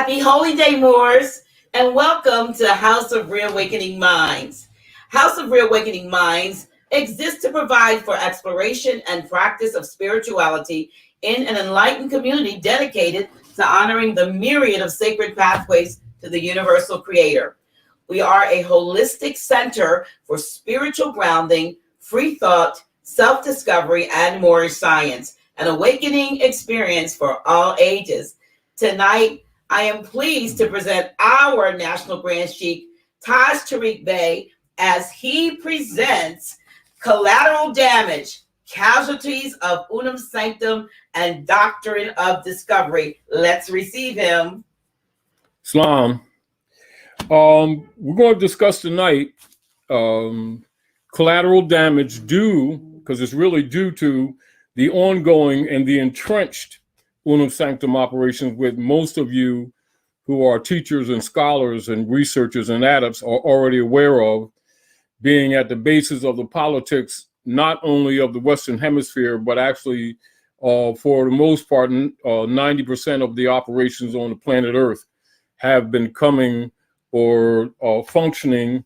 Happy Holy Day, Moors, and welcome to House of ReAwakening Minds. House of ReAwakening Minds exists to provide for exploration and practice of spirituality in an enlightened community dedicated to honoring the myriad of sacred pathways to the universal creator. We are a holistic center for spiritual grounding, free thought, self-discovery, and Moorish science, an awakening experience for all ages. Tonight, I am pleased to present our National Grand Sheikh, Taj Tarik Bey, as he presents Collateral Damage, Casualties of Sanctum, and Doctrine of Discovery. Let's receive him. Islam. We're going to discuss tonight collateral damage due, because it's really due to the ongoing and the entrenched Unum Sanctum operations, with most of you who are teachers and scholars and researchers and adepts are already aware of, being at the basis of the politics, not only of the Western Hemisphere, but actually, for the most part, 90% of the operations on the planet Earth have been coming or functioning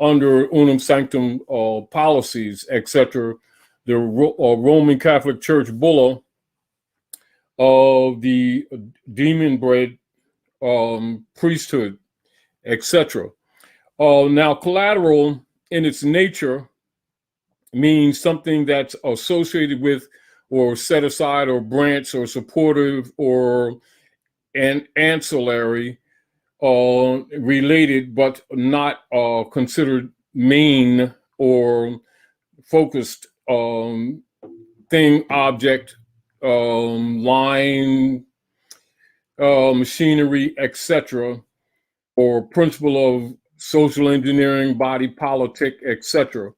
under Unum Sanctum policies, etc. The Roman Catholic Church bulla of the demon-bred priesthood, etc. Now, collateral in its nature means something that's associated with or set aside or branch or supportive or an ancillary related, but not considered main or focused thing, object, line, machinery, etc., or principle of social engineering, body politic, etc.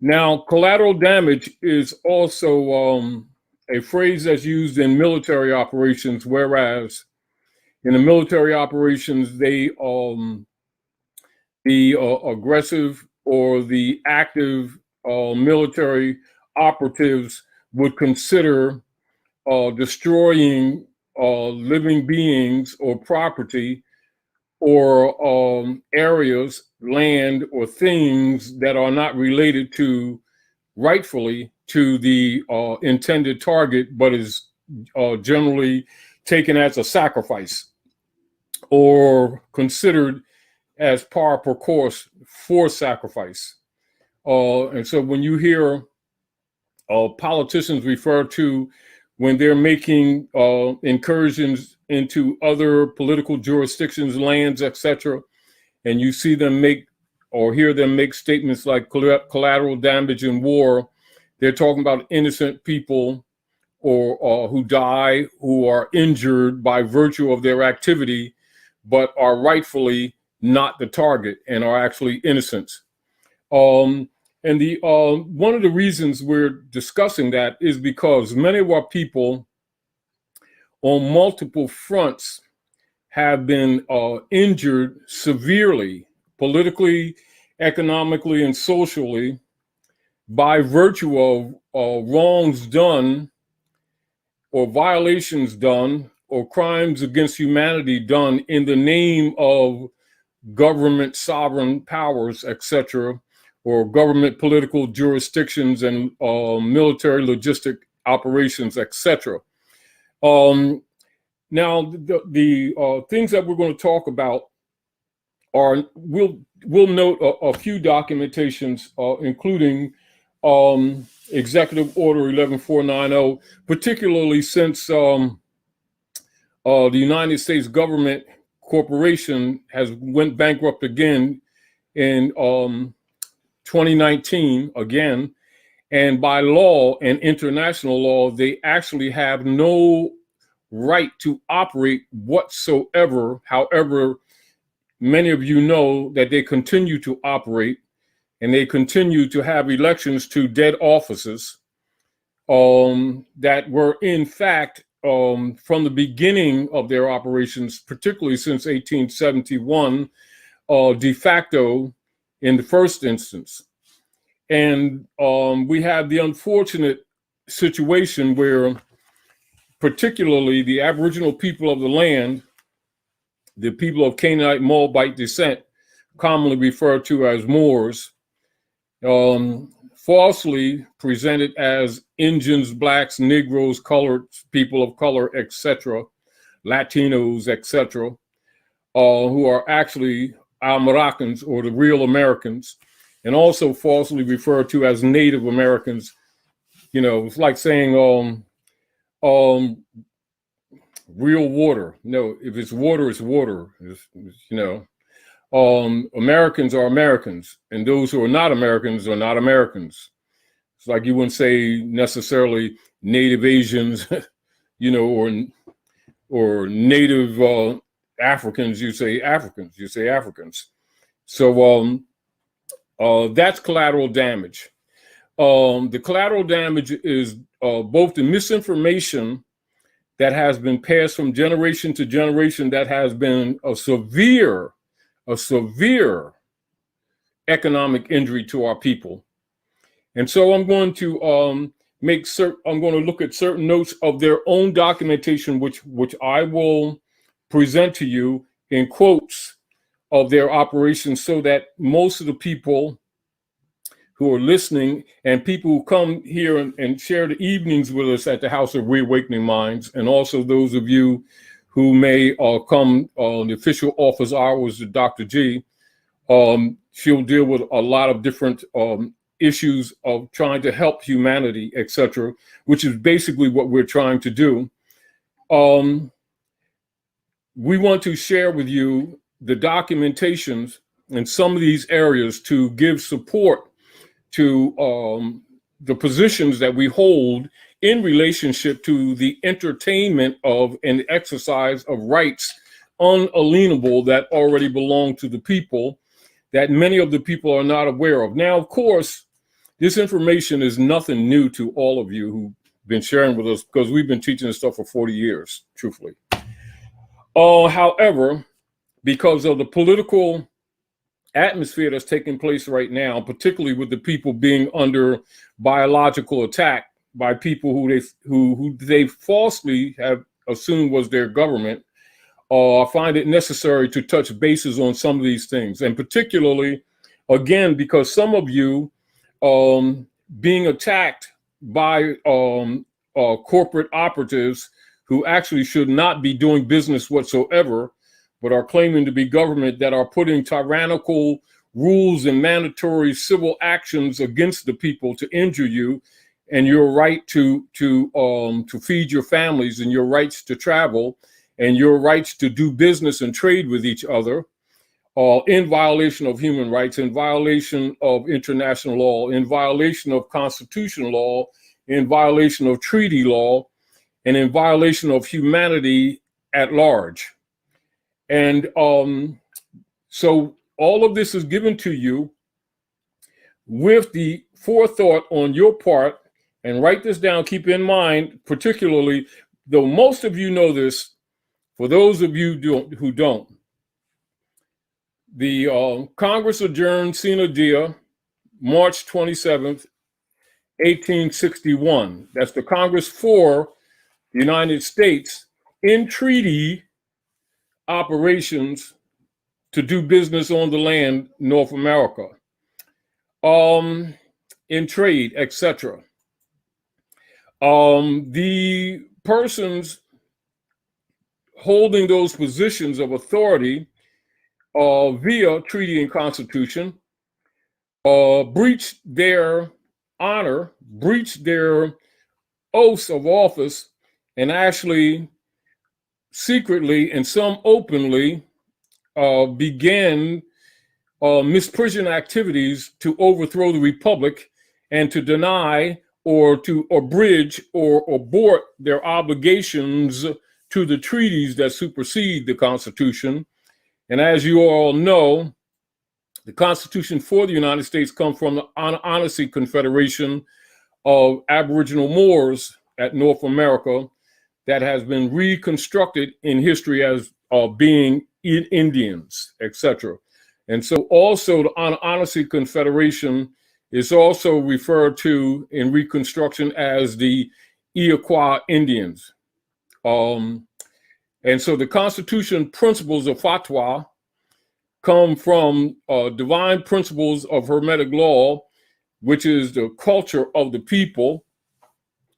Now, collateral damage is also a phrase that's used in military operations, whereas in the military operations, the aggressive or the active military operatives would consider destroying living beings or property or areas, land, or things that are not related to, rightfully, to the intended target, but is generally taken as a sacrifice or considered as par for course for sacrifice. And so when you hear politicians refer to when they're making incursions into other political jurisdictions, lands, etc., and you see them make or hear them make statements like collateral damage in war, they're talking about innocent people or who die, who are injured by virtue of their activity, but are rightfully not the target and are actually innocent. And the one of the reasons we're discussing that is because many of our people on multiple fronts have been injured severely, politically, economically, and socially by virtue of wrongs done or violations done or crimes against humanity done in the name of government sovereign powers, etc., or government political jurisdictions and military logistic operations, etc. Now, the things that we're going to talk about are, we'll note a few documentations, including Executive Order 11490, particularly since the United States government corporation has went bankrupt again in 2019 again, and by law and international law, they actually have no right to operate whatsoever. However, many of you know that they continue to operate and they continue to have elections to dead offices that were in fact from the beginning of their operations, particularly since 1871, de facto in the first instance. And we have the unfortunate situation where particularly the Aboriginal people of the land the people of Canaanite Moabite descent, commonly referred to as Moors, falsely presented as Indians, blacks, Negroes, colored people of color, etc., Latinos, etc., who are actually Moroccans or the real Americans, and also falsely referred to as Native Americans. You know, it's like saying real water. No, if it's water, it's water. Americans are Americans, and those who are not Americans are not Americans. It's like you wouldn't say necessarily Native Asians, or Native Africans. You say Africans. You say Africans. So that's collateral damage. The collateral damage is both the misinformation that has been passed from generation to generation, that has been a severe economic injury to our people. And so I'm going to look at certain notes of their own documentation, which I will present to you in quotes of their operations, so that most of the people who are listening and people who come here and share the evenings with us at the House of ReAwakening Minds, and also those of you who may come on the official office hours of Dr. G, she'll deal with a lot of different issues of trying to help humanity, etc., which is basically what we're trying to do. We want to share with you the documentations in some of these areas to give support to the positions that we hold in relationship to the entertainment of and exercise of rights unalienable that already belong to the people, that many of the people are not aware of. Now, of course, this information is nothing new to all of you who've been sharing with us, because we've been teaching this stuff for 40 years, truthfully. However, because of the political atmosphere that's taking place right now, particularly with the people being under biological attack by people who they falsely have assumed was their government, I find it necessary to touch bases on some of these things. And particularly, again, because some of you being attacked by corporate operatives who actually should not be doing business whatsoever, but are claiming to be government, that are putting tyrannical rules and mandatory civil actions against the people to injure you and your right to feed your families, and your rights to travel, and your rights to do business and trade with each other, in violation of human rights, in violation of international law, in violation of constitutional law, in violation of treaty law, and in violation of humanity at large. And so all of this is given to you with the forethought on your part, and write this down, keep in mind, particularly, though most of you know this, for those of you who don't, the Congress adjourned sine die, March 27th, 1861. That's the Congress for the United States in treaty operations to do business on the land, North America, in trade, etc. The persons holding those positions of authority via treaty and constitution breached their honor, breached their oaths of office, and actually secretly and some openly began misprision activities to overthrow the republic and to deny or to abridge or abort their obligations to the treaties that supersede the Constitution. And as you all know, the Constitution for the United States comes from the Honesty Confederation of Aboriginal Moors at North America, that has been reconstructed in history as being Indians, etc. And so also the Honesty Confederation is also referred to in Reconstruction as the Iroquois Indians. And so the Constitution principles of fatwa come from divine principles of Hermetic law, which is the culture of the people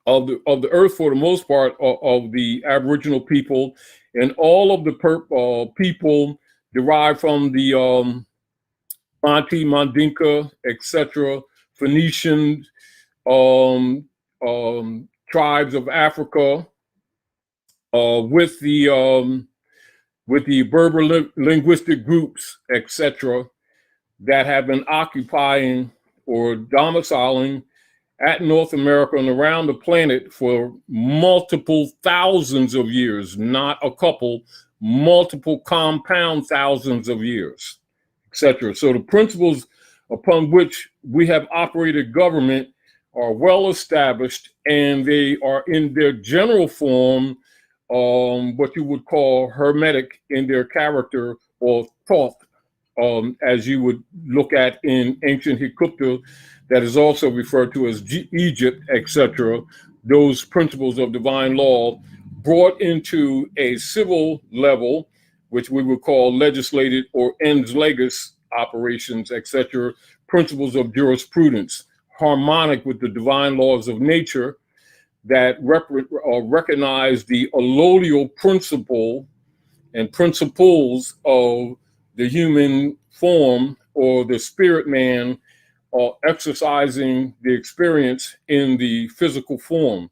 of the earth, for the most part, of the Aboriginal people, and all of the people derived from the Manti, Mandinka, etc., Phoenician tribes of Africa, with the Berber linguistic groups, etc., that have been occupying or domiciling at North America and around the planet for multiple thousands of years, not a couple, multiple compound thousands of years, etc. So the principles upon which we have operated government are well established, and they are in their general form what you would call Hermetic in their character or thought, as you would look at in ancient Hiqupta, that is also referred to as Egypt, etc. Those principles of divine law brought into a civil level, which we would call legislated or ens legis operations, etc. Principles of jurisprudence, harmonic with the divine laws of nature that recognize the allodial principle and principles of the human form or the spirit man exercising the experience in the physical form,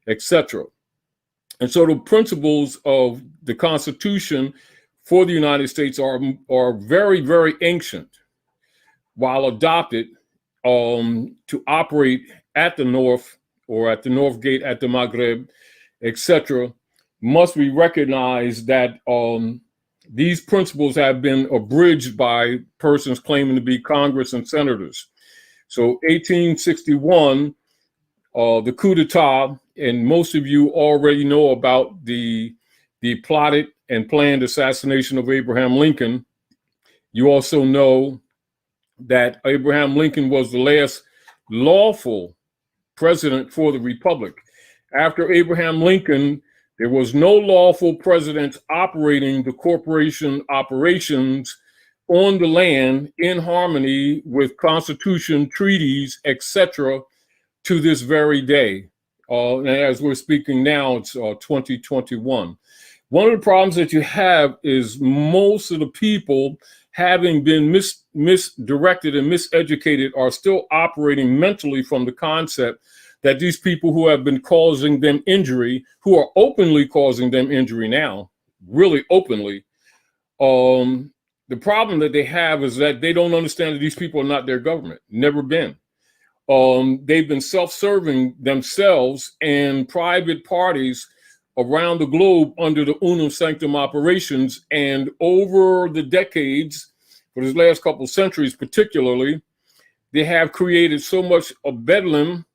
etc. And so the principles of the Constitution for the United States are very, very ancient, while adopted to operate at the North or at the North Gate, at the Maghreb, etc., must be recognized that these principles have been abridged by persons claiming to be Congress and senators. So 1861, the coup d'etat, and most of you already know about the plotted and planned assassination of Abraham Lincoln. You also know that Abraham Lincoln was the last lawful president for the Republic. After Abraham Lincoln, there was no lawful president operating the corporation operations on the land in harmony with Constitution, treaties, etc., to this very day. And as we're speaking now, it's 2021. One of the problems that you have is most of the people, having been misdirected and miseducated, are still operating mentally from the concept that these people who have been causing them injury, who are openly causing them injury now, really openly, the problem that they have is that they don't understand that these people are not their government, never been. They've been self-serving themselves and private parties around the globe under the Unum Sanctum operations. And over the decades, for this last couple of centuries particularly, they have created so much of bedlam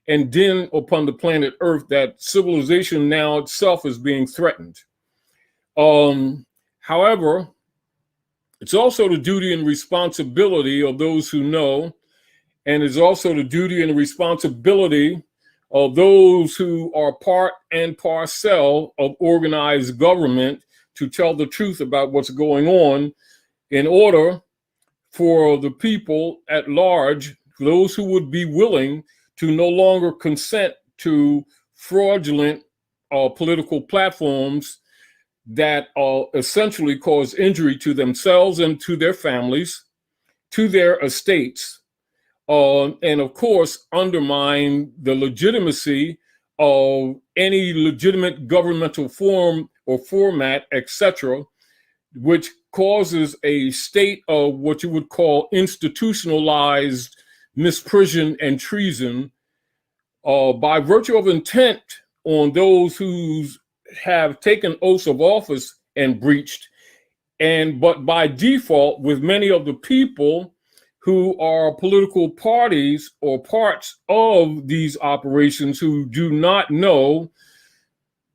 and din upon the planet Earth that civilization now itself is being threatened. However, it's also the duty and responsibility of those who know, and it's also the duty and the responsibility of those who are part and parcel of organized government to tell the truth about what's going on, in order for the people at large, those who would be willing to no longer consent to fraudulent political platforms that essentially cause injury to themselves and to their families, to their estates, and of course undermine the legitimacy of any legitimate governmental form or format, etc., which causes a state of what you would call institutionalized misprision and treason by virtue of intent on those who have taken oaths of office and breached, but by default with many of the people who are political parties or parts of these operations who do not know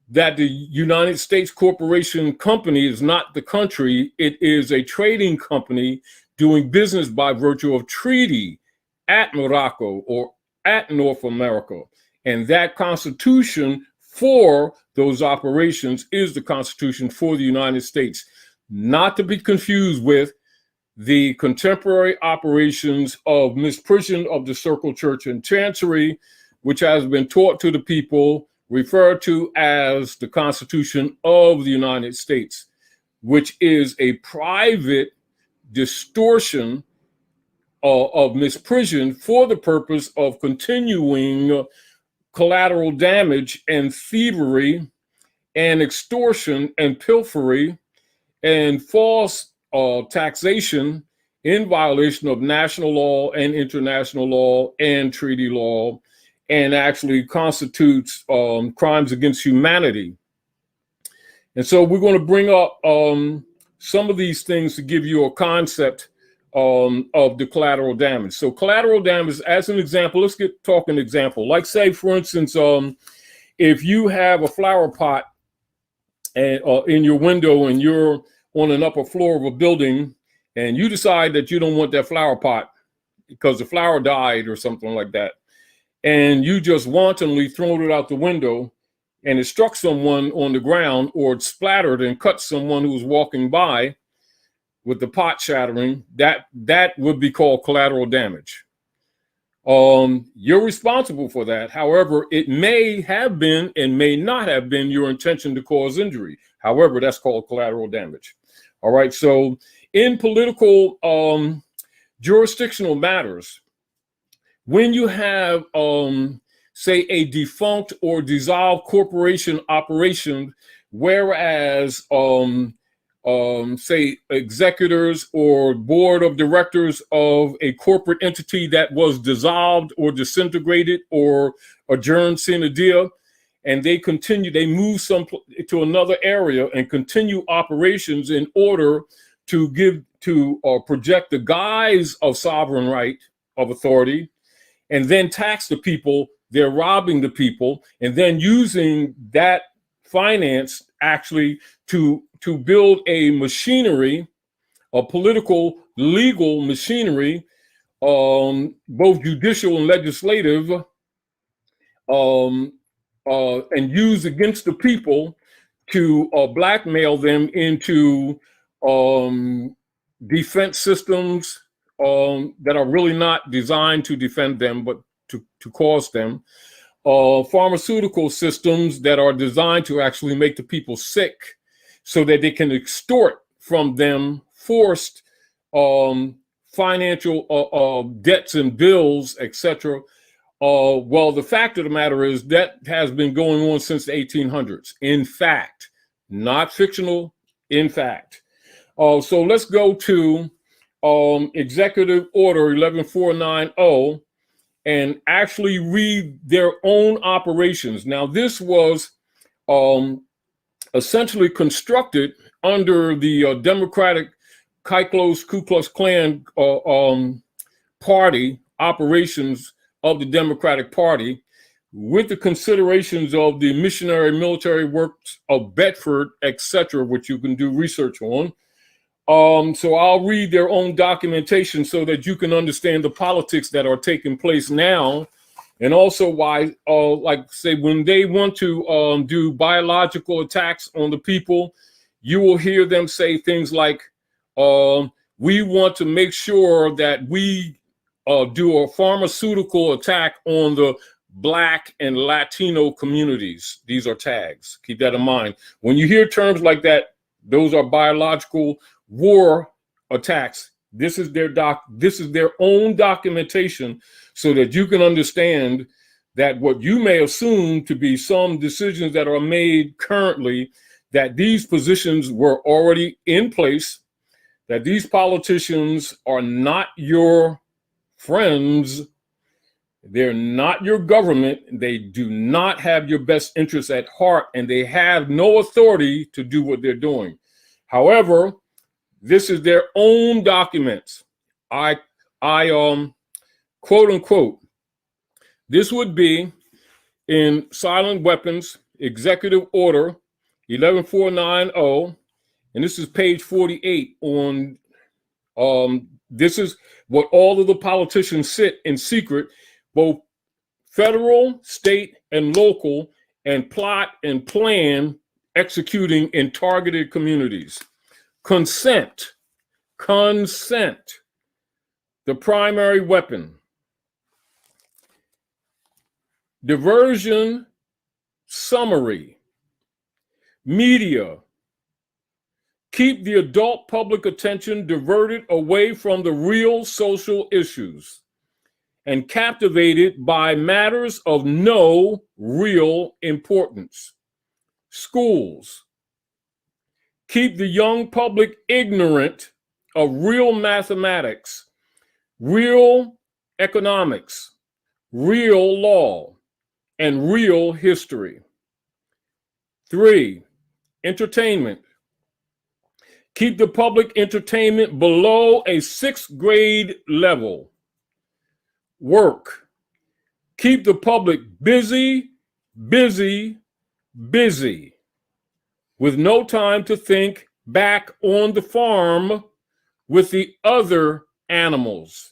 that the United States Corporation Company is not the country. It is a trading company doing business by virtue of treaty at Morocco or at North America. And that Constitution for those operations is the Constitution for the United States, not to be confused with the contemporary operations of misprision of the Circle Church and Chancery, which has been taught to the people, referred to as the Constitution of the United States, which is a private distortion of misprision for the purpose of continuing collateral damage and thievery and extortion and pilfery and false taxation in violation of national law and international law and treaty law, and actually constitutes crimes against humanity. And so we're going to bring up some of these things to give you a concept of the collateral damage. So collateral damage, as an example, let's talk an example. Like, say, for instance, if you have a flower pot in your window and you're on an upper floor of a building, and you decide that you don't want that flower pot because the flower died or something like that, and you just wantonly thrown it out the window, and it struck someone on the ground, or it splattered and cut someone who was walking by with the pot shattering, that would be called collateral damage. You're responsible for that. However, it may have been and may not have been your intention to cause injury. However, that's called collateral damage. All right. So in political jurisdictional matters, when you have, say, a defunct or dissolved corporation operation, whereas, say, executors or board of directors of a corporate entity that was dissolved or disintegrated or adjourned sine die, and they move to another area and continue operations in order to project the guise of sovereign right of authority, and then tax the people. They're robbing the people and then using that finance actually to build a machinery, a political, legal machinery, both judicial and legislative, and use against the people to blackmail them into defense systems that are really not designed to defend them, but to cause them. Pharmaceutical systems that are designed to actually make the people sick so that they can extort from them forced financial debts and bills, etc. Well, the fact of the matter is that has been going on since the 1800s. In fact, not fictional, in fact. So let's go to Executive Order 11490 and actually read their own operations. Now, this was essentially constructed under the Democratic Ku Klux Klan party operations of the Democratic Party, with the considerations of the missionary military works of Bedford, etc., which you can do research on. So I'll read their own documentation so that you can understand the politics that are taking place now, and also why, like, say, when they want to do biological attacks on the people, you will hear them say things like, we want to make sure that we do a pharmaceutical attack on the Black and Latino communities. These are tags. Keep that in mind. When you hear terms like that, those are biological war attacks. This is their own documentation, so that you can understand that what you may assume to be some decisions that are made currently, that these positions were already in place, that these politicians are not your friends, they're not your government, they do not have your best interests at heart, and they have no authority to do what they're doing. However, this is their own documents. I quote unquote, this would be in Silent Weapons, Executive Order 11490, and this is page 48 on, this is what all of the politicians sit in secret, both federal, state, and local, and plot and plan executing in targeted communities. Consent, the primary weapon. Diversion, summary. Media, keep the adult public attention diverted away from the real social issues and captivated by matters of no real importance. Schools, keep the young public ignorant of real mathematics, real economics, real law, and real history. 3, entertainment. Keep the public entertainment below a 6th grade level. Work. Keep the public busy, with no time to think back on the farm with the other animals.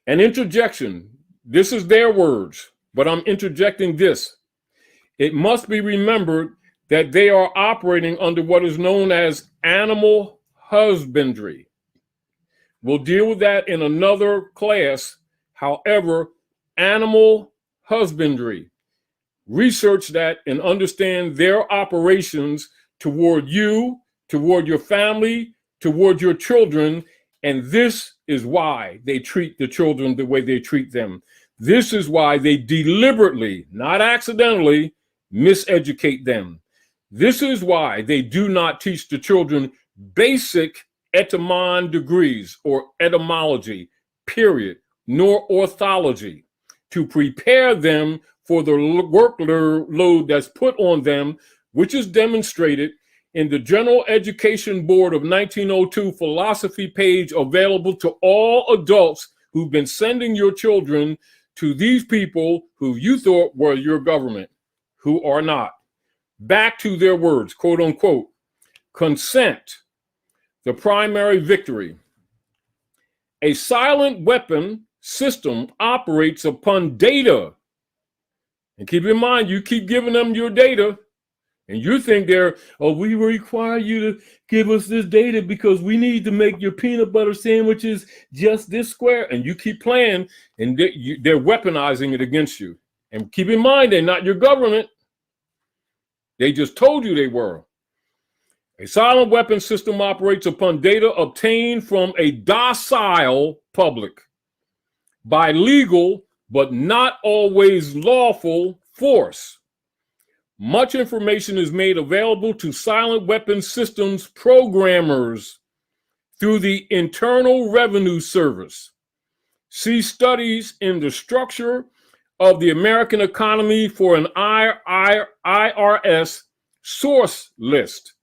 An interjection. This is their words, but I'm interjecting this. It must be remembered that they are operating under what is known as animal husbandry. We'll deal with that in another class. However, animal husbandry. Research that and understand their operations toward you, toward your family, toward your children. And this is why they treat the children the way they treat them. This is why they deliberately, not accidentally, miseducate them. This is why they do not teach the children basic etymon degrees or etymology, period, nor orthology, to prepare them for the workload that's put on them, which is demonstrated in the General Education Board of 1902 philosophy page available to all adults who've been sending your children to these people who you thought were your government, who are not. Back to their words, quote unquote, consent, the primary victory. A silent weapon system operates upon data. And keep in mind, you keep giving them your data, and you think we require you to give us this data because we need to make your peanut butter sandwiches just this square. And you keep playing, and they're weaponizing it against you. And keep in mind, they're not your government. They just told you they were. A silent weapon system operates upon data obtained from a docile public by legal, but not always lawful, force. Much information is made available to silent weapon systems programmers through the Internal Revenue Service. See studies in the structure of the American economy for an IRS source list.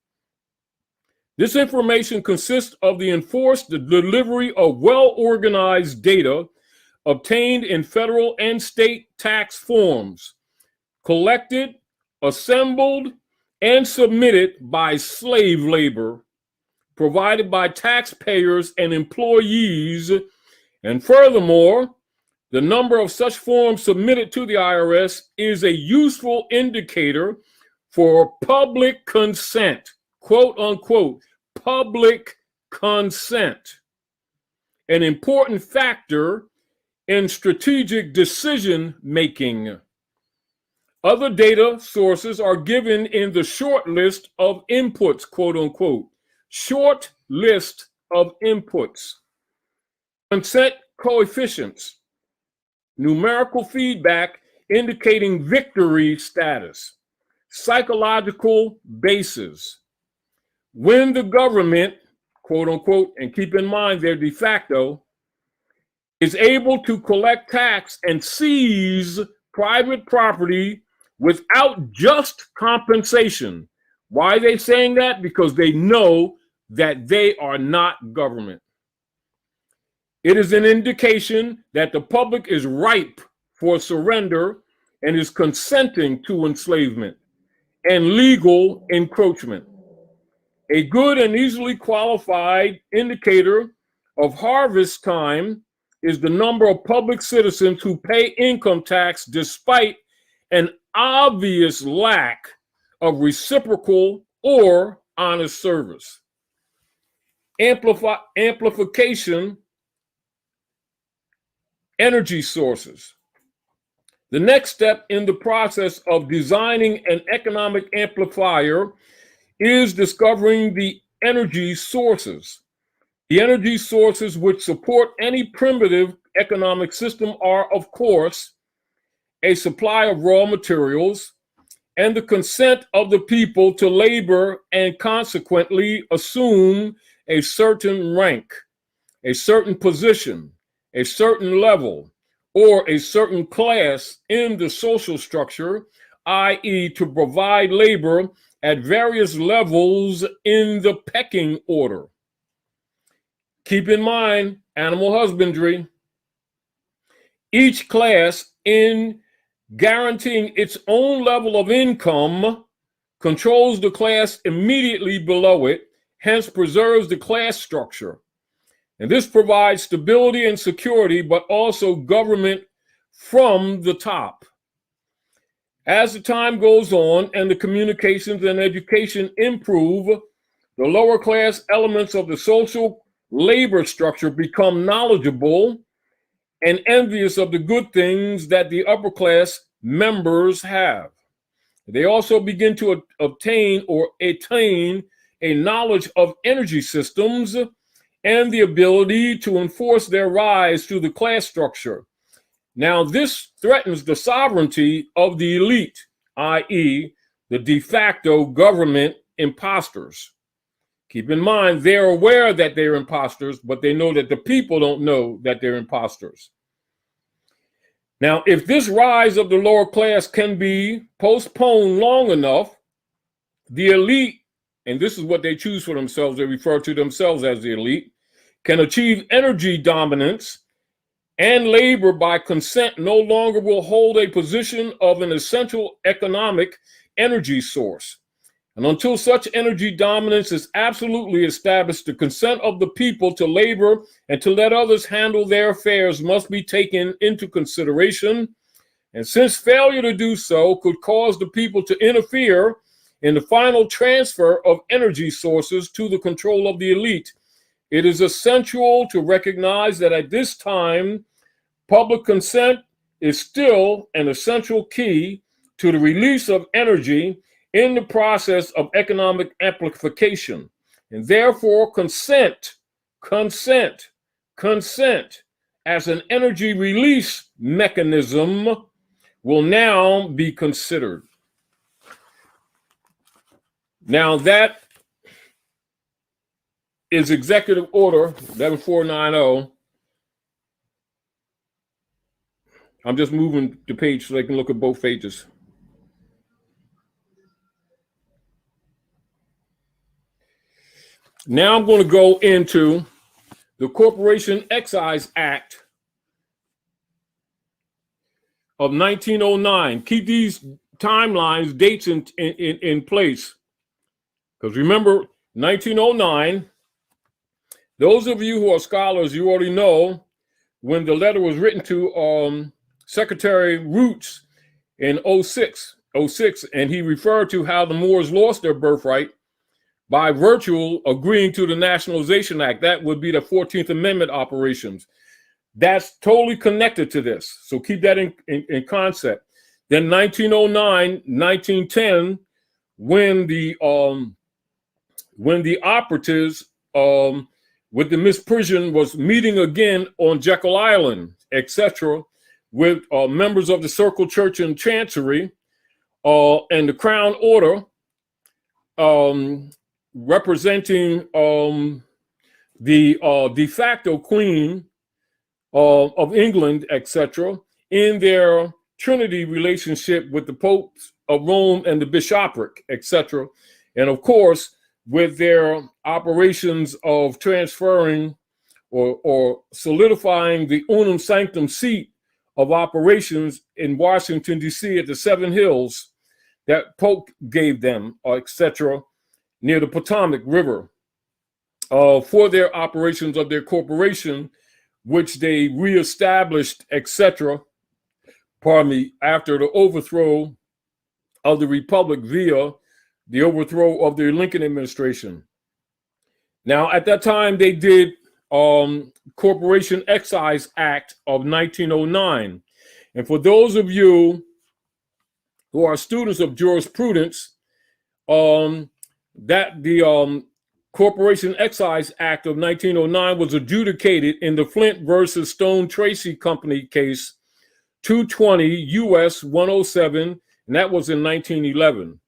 This information consists of the enforced delivery of well-organized data obtained in federal and state tax forms, collected, assembled, and submitted by slave labor, provided by taxpayers and employees, and furthermore, the number of such forms submitted to the IRS is a useful indicator for public consent, quote unquote, public consent, an important factor in strategic decision making. Other data sources are given in the short list of inputs, quote unquote, short list of inputs. Consent coefficients, numerical feedback indicating victory status, psychological bases. When the government, quote unquote, and keep in mind they're de facto, is able to collect tax and seize private property without just compensation. Why are they saying that? Because they know that they are not government. It is an indication that the public is ripe for surrender and is consenting to enslavement and legal encroachment. A good and easily qualified indicator of harvest time is the number of public citizens who pay income tax despite an obvious lack of reciprocal or honest service. Amplification, energy sources. The next step in the process of designing an economic amplifier is discovering the energy sources. The energy sources which support any primitive economic system are, of course, a supply of raw materials and the consent of the people to labor and consequently assume a certain rank, a certain position, a certain level, or a certain class in the social structure, i.e., to provide labor at various levels in the pecking order. Keep in mind, animal husbandry. Each class, in guaranteeing its own level of income, controls the class immediately below it, hence preserves the class structure. And this provides stability and security, but also government from the top. As the time goes on and the communications and education improve, the lower class elements of the social labor structure become knowledgeable and envious of the good things that the upper class members have. They also begin to obtain or attain a knowledge of energy systems and the ability to enforce their rise through the class structure. Now, this threatens the sovereignty of the elite, i.e., the de facto government imposters. Keep in mind, they're aware that they're imposters, but they know that the people don't know that they're imposters. Now, if this rise of the lower class can be postponed long enough, the elite, and this is what they choose for themselves, they refer to themselves as the elite, can achieve energy dominance, and labor by consent no longer will hold a position of an essential economic energy source. And until such energy dominance is absolutely established, the consent of the people to labor and to let others handle their affairs must be taken into consideration. And since failure to do so could cause the people to interfere in the final transfer of energy sources to the control of the elite, it is essential to recognize that at this time, public consent is still an essential key to the release of energy in the process of economic amplification. And therefore, consent as an energy release mechanism will now be considered. Now, that is Executive Order 11490. I'm just moving the page so they can look at both pages. Now I'm going to go into the Corporation Excise Act of 1909. Keep these timelines, dates in place. Because remember, 1909, those of you who are scholars, you already know when the letter was written to Secretary Roots in 06, and he referred to how the Moors lost their birthright by virtue agreeing to the Nationalization Act. That would be the 14th Amendment operations. That's totally connected to this. So keep that in concept. Then 1909, 1910, when the operatives with the misprision was meeting again on Jekyll Island, etc., with members of the Circle Church and Chancery and the Crown Order, representing the de facto Queen of England, etc., in their Trinity relationship with the popes of Rome and the bishopric, etc., and of course with their operations of transferring or solidifying the unum sanctum seat of operations in Washington, D.C. at the Seven Hills that Pope gave them, etc., near the Potomac River, for their operations of their corporation, which they reestablished, etc., after the overthrow of the Republic via the overthrow of the Lincoln administration. Now, at that time, they did Corporation Excise Act of 1909. And for those of you who are students of jurisprudence, that the Corporation Excise Act of 1909 was adjudicated in the Flint versus Stone Tracy Company case 220 U.S. 107, and that was in 1911.